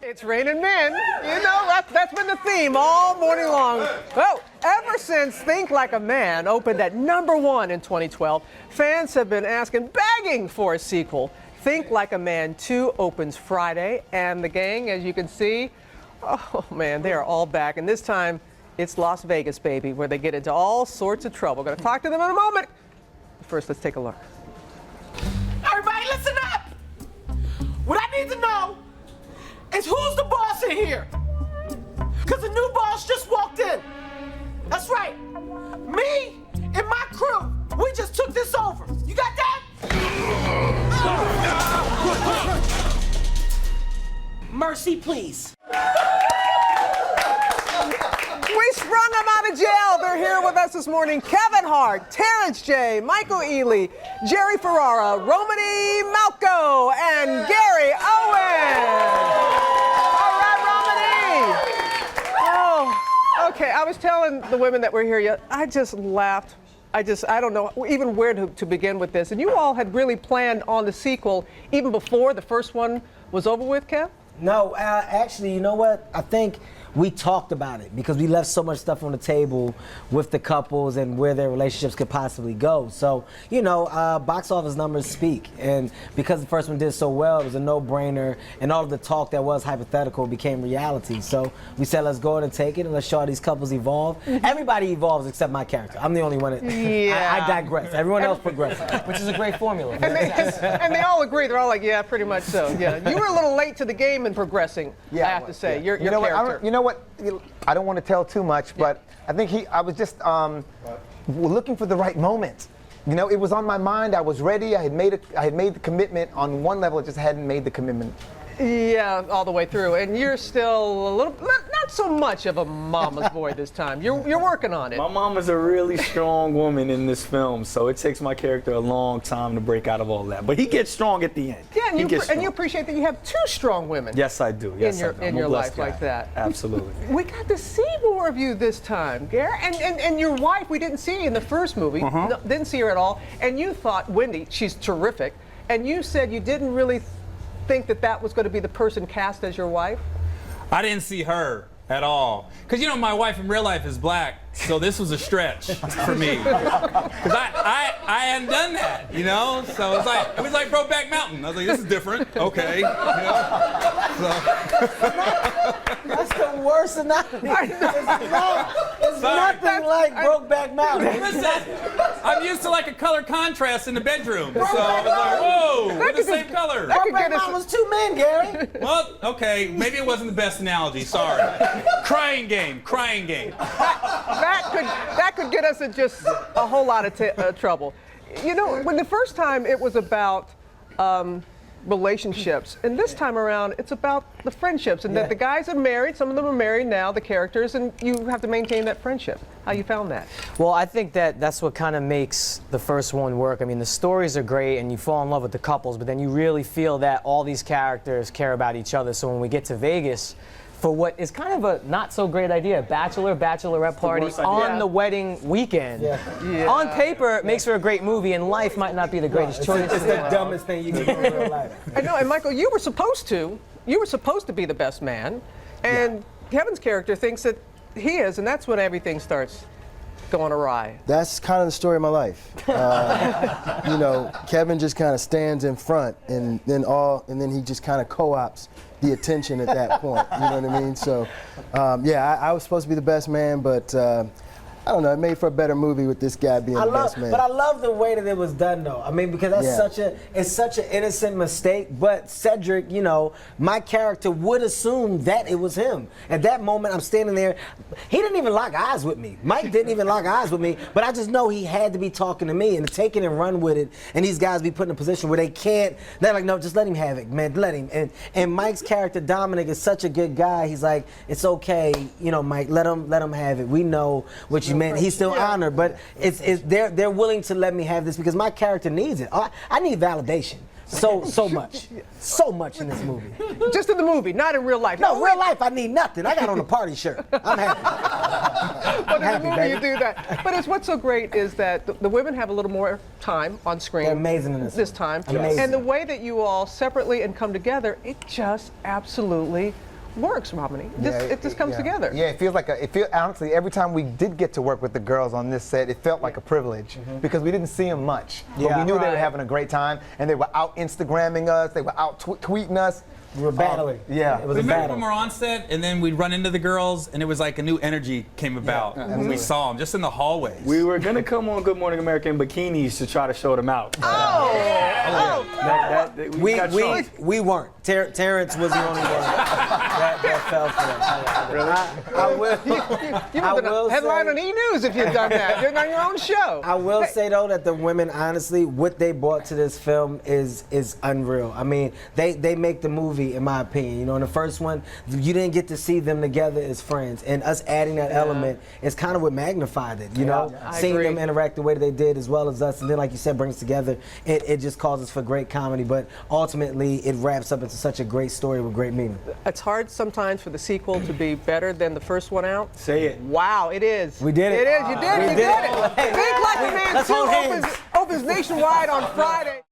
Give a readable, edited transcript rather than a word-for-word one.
It's raining men. You know, that's been the theme all morning long. Well, ever since Think Like a Man opened at #1 in 2012, fans have been asking, begging for a sequel. Think Like a Man 2 opens Friday, and the gang, as you can see, oh man, they are all back. And this time, it's Las Vegas, baby, where they get into all sorts of trouble. We're going to talk to them in a moment. First, let's take a look. Everybody listen up! What I need to know is who's the boss in here? Because the new boss just walked in. That's right. Me and my crew, we just took this over. You got that? Mercy, please. We sprung them out of jail. They're here with us this morning. Kevin Hart, Terrence J, Michael Ealy, Jerry Ferrara, Romany Malco, and Gary Owen. All right, Romany. Oh, okay. I was telling the women that were here, I just laughed. I don't know even where to begin with this. And you all had really planned on the sequel even before the first one was over with, Kev? No, actually, you know what? I think we talked about it because we left so much stuff on the table with the couples and where their relationships could possibly go. So, you know, box office numbers speak. And because the first one did so well, it was a no-brainer. And all of the talk that was hypothetical became reality. So we said, let's go ahead and take it and let's show how these couples evolve. Everybody evolves except my character. I'm the only one that I digress. Everyone else progresses, which is a great formula. And they all agree. They're all like, yeah, pretty much so. Yeah, you were a little late to the game in progressing, I have to say. Your character. You know what? I don't want to tell too much, but I think I was just looking for the right moment. You know, it was on my mind. I was ready. I had made the commitment on one level. I just hadn't made the commitment. Yeah, all the way through. And you're still a little, not so much of a mama's boy this time. You're working on it. My mom is a really strong woman in this film, so it takes my character a long time to break out of all that. But he gets strong at the end. Yeah, and you appreciate that you have two strong women. Yes, I do. Yes, in your life like that. Absolutely. We got to see more of you this time, Gary. And your wife, we didn't see in the first movie. No, didn't see her at all. And you thought, Wendy, she's terrific. And you said you didn't really think that was going to be the person cast as your wife? I didn't see her at all. Because, you know, my wife in real life is black, so this was a stretch for me. Because I hadn't done that, you know? So it was like Brokeback Mountain. I was like, this is different. Okay. You know? That's the worst analogy. It's nothing like Brokeback Mountain. Listen, I'm used to like a color contrast in the bedroom. So I was like, whoa, we're the same color. Brokeback Mountain was two men, Gary. Well, okay, maybe it wasn't the best analogy, sorry. Crying game. That could get us in just a whole lot of trouble. You know, when the first time it was about relationships, and this time around it's about the friendships, and that the guys are married, some of them are married now, the characters, and you have to maintain that friendship. How you found that? Well, I think that's what kind of makes the first one work. I mean, the stories are great and you fall in love with the couples, but then you really feel that all these characters care about each other. So when we get to Vegas, for what is kind of a not so great idea, bachelorette party on the wedding weekend. On paper, it makes for a great movie, and life might not be the greatest choice. It's the dumbest thing you can do in real life. I know, and Michael, you were supposed to be the best man, and Kevin's character thinks that he is, and that's when everything starts going awry. That's kind of the story of my life. You know, Kevin just kind of stands in front, and then he just kind of co-ops the attention at that point. You know what I mean? So, I was supposed to be the best man, but I don't know. It made for a better movie with this guy being the best man. But I love the way that it was done, though. I mean, because it's such an innocent mistake. But Cedric, you know, my character would assume that it was him. At that moment, I'm standing there. He didn't even lock eyes with me. Mike didn't even lock eyes with me. But I just know he had to be talking to me and to take it and run with it. And these guys be put in a position where they can't. They're like, no, just let him have it, man. Let him. And Mike's character, Dominic, is such a good guy. He's like, it's okay, you know, Mike. Let him have it. We know what you meant. He's still honored, but they're willing to let me have this because my character needs it. I need validation. So much in this movie. Just in the movie, not in real life. No, real life I need nothing. I got on a party shirt. I'm happy. But in the movie you do that. But it's what's so great is that the women have a little more time on screen. They're amazing in this time. Amazing. And the way that you all separately and come together, it just absolutely works, Romney. It just comes together. Yeah, it feels like honestly, every time we did get to work with the girls on this set, it felt like a privilege because we didn't see them much. But we knew they were having a great time, and they were out Instagramming us, they were out tweeting us. We were battling. Yeah. It was a Remember battle. when we were on set and then we'd run into the girls and it was like a new energy came about when we saw them just in the hallways. We were gonna come on Good Morning America in bikinis to try to show them out. We weren't. Terrence was the only one that fell for it. Really? I will. You would have been a headline on E! News if you'd done that. You're on your own show. I will say though that the women, honestly, what they brought to this film is unreal. I mean, they make the movie, in my opinion. You know, in the first one, you didn't get to see them together as friends, and us adding that element is kind of what magnified it. You know, seeing them interact the way that they did, as well as us, and then, like you said, brings together. It just causes for great comedy, but ultimately, it wraps up into such a great story with great meaning. It's hard sometimes for the sequel to be better than the first one out. Say it. Wow, it is. We did it. It is. You did it. Hey, Think Like a Man let's 2 hold hands. opens nationwide on Friday.